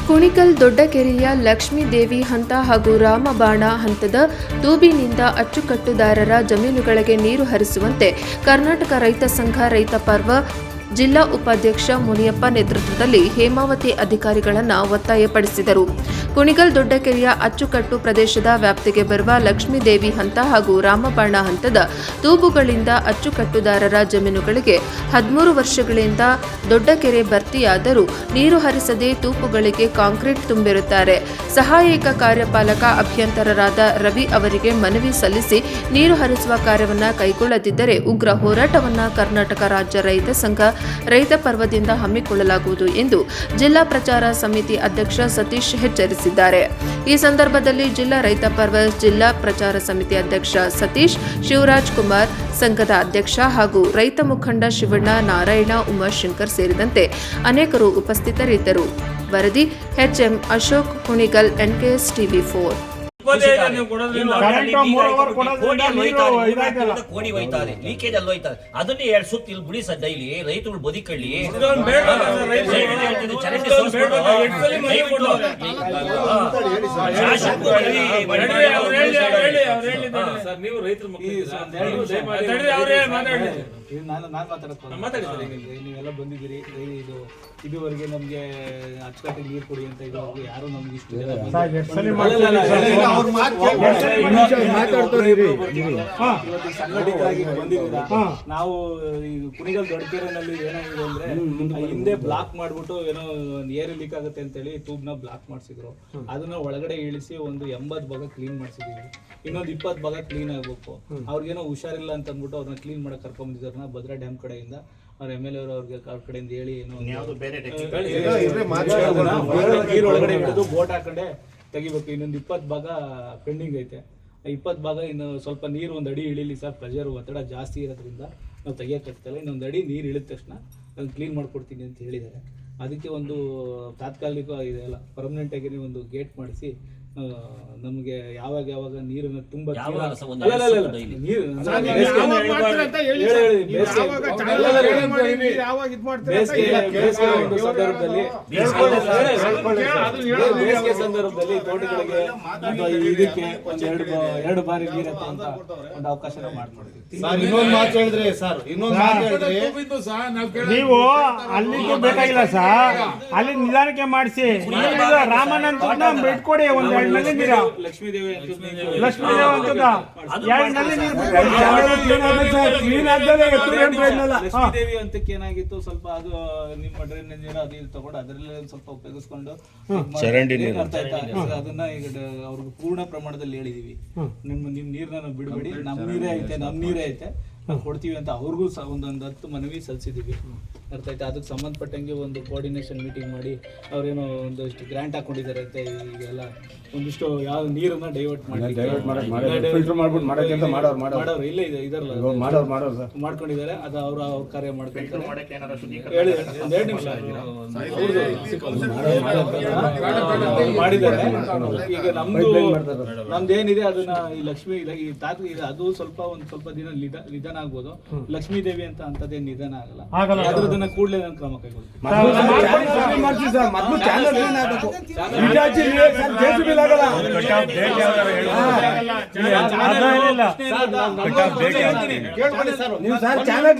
ಕುಣಿಗಲ್ ದೊಡ್ಡಕೆರೆಯ ಲಕ್ಷ್ಮೀದೇವಿ ಹಂತ ಹಾಗೂ ರಾಮಬಾಣ ಹಂತದ ತೂಬಿನಿಂದ ಅಚ್ಚುಕಟ್ಟುದಾರರ ಜಮೀನುಗಳಿಗೆ ನೀರು ಹರಿಸುವಂತೆ ಕರ್ನಾಟಕ ರೈತ ಸಂಘ ರೈತ ಪರ್ವ ಜಿಲ್ಲಾ ಉಪಾಧ್ಯಕ್ಷ ಮುನಿಯಪ್ಪ ನೇತೃತ್ವದಲ್ಲಿ ಹೇಮಾವತಿ ಅಧಿಕಾರಿಗಳನ್ನು ಒತ್ತಾಯಪಡಿಸಿದರು. ಕುಣಿಗಲ್ ದೊಡ್ಡಕೆರೆಯ ಅಚ್ಚುಕಟ್ಟು ಪ್ರದೇಶದ ವ್ಯಾಪ್ತಿಗೆ ಬರುವ ಲಕ್ಷ್ಮೀದೇವಿ ಹಂತ ಹಾಗೂ ರಾಮಬಾಣ ಹಂತದ ತೂಬುಗಳಿಂದ ಅಚ್ಚುಕಟ್ಟುದಾರರ ಜಮೀನುಗಳಿಗೆ 13 ವರ್ಷಗಳಿಂದ ದೊಡ್ಡಕೆರೆ ಭರ್ತಿಯಾದರೂ ನೀರು ಹರಿಸದೆ ತೂಪುಗಳಿಗೆ ಕಾಂಕ್ರೀಟ್ ತುಂಬಿರುತ್ತಾರೆ. ಸಹಾಯಕ ಕಾರ್ಯಪಾಲಕ ಅಭಿಯಂತರರಾದ ರವಿ ಅವರಿಗೆ ಮನವಿ ಸಲ್ಲಿಸಿ ನೀರು ಹರಿಸುವ ಕಾರ್ಯವನ್ನು ಕೈಗೊಳ್ಳದಿದ್ದರೆ ಉಗ್ರ ಹೋರಾಟವನ್ನು ಕರ್ನಾಟಕ ರಾಜ್ಯ ರೈತ ಸಂಘ ರೈತ ಪರ್ವದಿಂದ ಹಮ್ಮಿಕೊಳ್ಳಲಾಗುವುದು ಎಂದು ಜಿಲ್ಲಾ ಪ್ರಚಾರ ಸಮಿತಿ ಅಧ್ಯಕ್ಷ ಸತೀಶ್ ಎಚ್ಚರಿಸಿದ್ದಾರೆ. ಈ ಸಂದರ್ಭದಲ್ಲಿ ಜಿಲ್ಲಾ ರೈತ ಪರ್ವ ಜಿಲ್ಲಾ ಪ್ರಚಾರ ಸಮಿತಿ ಅಧ್ಯಕ್ಷ ಸತೀಶ್, ಶಿವರಾಜ್ ಕುಮಾರ್, ಸಂಘದ ಅಧ್ಯಕ್ಷ ಹಾಗೂ ರೈತ ಮುಖಂಡ ಶಿವಣ್ಣ, ನಾರಾಯಣ, ಉಮಾಶಂಕರ್ ಸೇರಿದಂತೆ ಅನೇಕರು ಉಪಸ್ಥಿತರಿದ್ದರು. ವರದಿ HM Ashok, Kunigal, NKS TV4. ಕೋಡಿ ಹೋಯ್ತಾರೆ, ಲೀಕೇಜ್ ಅಲ್ಲಿ ಹೋಯ್ತಾರೆ. ಅದನ್ನೇ 2 ಸುತ್ತ ಇಲ್ಲಿ ಬಿಡಿ ಸರ್, ಡೈಲಿ ರೈತರು ಬದುಕಳ್ಳಿ. ನೀವು ರೈತರು ನೀವೆಲ್ಲ ಬಂದಿದ್ದೀರಿ. ಇದುವರೆಗೆ ನಮ್ಗೆ ಅಚ್ಚುಕಟ್ಟಿಗೆ ನೀರು ಕೊಡಿ ಅಂತ ಇದುವರೆಗೂ ಯಾರು ನಮ್ಗೆ ಇಷ್ಟು ಸಂಘಟಿತರಾಗಿ ಬಂದಿದ್ದೀರಾ. ನಾವು ಈ ಕುಣಿಗಲ್ ದೊಡ್ಡಕೆರೆನಲ್ಲಿ ಏನಾಗಿದೆ ಅಂದ್ರೆ ಹಿಂದೆ ಬ್ಲಾಕ್ ಮಾಡ್ಬಿಟ್ಟು ಏನೋ ಏರ್ ಲೀಕ್ ಆಗುತ್ತೆ ಅಂತೇಳಿ ಟ್ಯೂಬ್ನ ಬ್ಲಾಕ್ ಮಾಡಿಸಿದ್ರು. ಅದನ್ನ ಒಳಗಡೆ ಇಳಿಸಿ ಒಂದು 80 ಭಾಗ ಕ್ಲೀನ್ ಮಾಡಿಸಿದೀವಿ. ಇನ್ನೊಂದು 20 ಭಾಗ ಕ್ಲೀನ್ ಆಗ್ಬೇಕು. ಅವ್ರಿಗೇನೋ ಹುಷಾರಿಲ್ಲ ಅಂತ ಅಂದ್ಬಿಟ್ಟು ಅವ್ರನ್ನ ಕ್ಲೀನ್ ಮಾಡಕ್ ಕರ್ಕೊಂಡ್ಬಂದಿದ್ದಾರೆ ಭದ್ರಾ ಡ್ಯಾಮ್ ಕಡೆಯಿಂದ. ಅವ್ರ MLA ಅವ್ರಿಗೆ ಅವ್ರ ಕಡೆಯಿಂದ ಹೇಳಿ ಏನೋ ನೀರ್ ಒಳಗಡೆ ಹಿಡಿದು ಬೋಟ್ ಹಾಕೊಂಡೆ ತೆಗಿಬೇಕು. ಇನ್ನೊಂದು 20 ಭಾಗ ಪೆಂಡಿಂಗ್ ಐತೆ. 20 ಭಾಗ ಇನ್ನು ಸ್ವಲ್ಪ ನೀರು 1 ಅಡಿ ಇಳಿಲಿ ಸರ್, ಪ್ರೆಷರ್ ಒತ್ತಡ ಜಾಸ್ತಿ ಇರೋದ್ರಿಂದ ನಾವು ತೆಗಿಯೋಕ್ಕಾಗ್ತಲ್ಲ. ಇನ್ನೊಂದು ಅಡಿ ನೀರು ಇಳಿದ ತಕ್ಷಣ ನಾನು ಕ್ಲೀನ್ ಮಾಡ್ಕೊಡ್ತೀನಿ ಅಂತ ಹೇಳಿದ್ದಾರೆ. ಅದಕ್ಕೆ ಒಂದು ತಾತ್ಕಾಲಿಕ ಇದೆಲ್ಲ ಪರ್ಮನೆಂಟ್ ಆಗಿ ಒಂದು ಗೇಟ್ ಮಾಡಿಸಿ ನಮಗೆ ಯಾವಾಗ ನೀರನ್ನು ತುಂಬಾ ಸಂದರ್ಭದಲ್ಲಿ ತೋಟಗಳಿಗೆ ಇದಕ್ಕೆ ಎರಡು ಬಾರಿ ನೀರತ್ತ ಅಂತ ಒಂದು ಅವಕಾಶ ಮಾಡ್ಕೊಡ್ತೀವಿ. ಇನ್ನೊಂದು ಮಾತು ಹೇಳಿದ್ರೆ ಸರ್, ನೀವು ಅಲ್ಲಿಗೆ ಬೇಕಾಗಿಲ್ಲ ಸರ್, ಅಲ್ಲಿ ನಿಧಾನಕ್ಕೆ ಮಾಡಿಸಿ. ರಾಮನಂತ ಬಿಟ್ಕೊಡಿ, ಒಂದು ಲಕ್ಷ್ಮೀದೇವಿ ಅಂತಕ್ಕೆ ಏನಾಗಿತ್ತು, ಸ್ವಲ್ಪ ಅದು ನಿಮ್ಮ ಡ್ರೈನೇಜ್ ನೀರು ಅದು ಇದು ತಗೊಂಡು ಅದರಲ್ಲೇ ಸ್ವಲ್ಪ ಉಪಯೋಗಿಸ್ಕೊಂಡು ಅದನ್ನ ಈಗ ಅವ್ರಿಗೆ ಪೂರ್ಣ ಪ್ರಮಾಣದಲ್ಲಿ ಹೇಳಿದೀವಿ. ನಿಮ್ ನೀರನ್ನ ಬಿಡಬೇಡಿ, ನಮ್ ನೀರೇ ಐತೆ ನಾವು ಕೊಡ್ತೀವಿ ಅಂತ ಅವ್ರಿಗೂ ಒಂದು 10 ಮನವಿ ಸಲ್ಲಿಸಿದೀವಿ. ಅರ್ಥ ಆಯ್ತಾ? ಅದಕ್ಕೆ ಸಂಬಂಧಪಟ್ಟಂಗೆ ಒಂದು ಕೋಆರ್ಡಿನೇಷನ್ ಮೀಟಿಂಗ್ ಮಾಡಿ ಅವ್ರೇನೋ ಒಂದಷ್ಟು ಗ್ರಾಂಟ್ ಹಾಕೊಂಡಿದ್ದಾರೆ ಅಂತ. ಈಗೆಲ್ಲ ಒಂದಿಷ್ಟು ಯಾವ ನೀರನ್ನ ಡೈವರ್ಟ್ ಇಲ್ಲೇ ಇದೆ ಇದರಲ್ಲ ಮಾಡ್ಕೊಂಡಿದ್ದಾರೆ. ಅದು ಅವ್ರ ಕಾರ್ಯ ಮಾಡಿದ್ದಾರೆ. ಈಗ ನಮ್ದೇನಿದೆ ಅದನ್ನ ಈ ಲಕ್ಷ್ಮಿ ಅದು ಸ್ವಲ್ಪ ದಿನ ನಿಧಾನ ಆಗ್ಬೋದು. ಲಕ್ಷ್ಮೀದೇವಿ ಅಂತ ಅಂತದೇ ನಿಧಾನ ಆಗಲ್ಲ. ಅದ್ರದನ್ನ ಕೂಡಲೇ ನಾನು ಕ್ರಮ ಕೈಗೊಳ್ತೀನಿ. ನೀವು ಸರ್ ಚಾನಲ್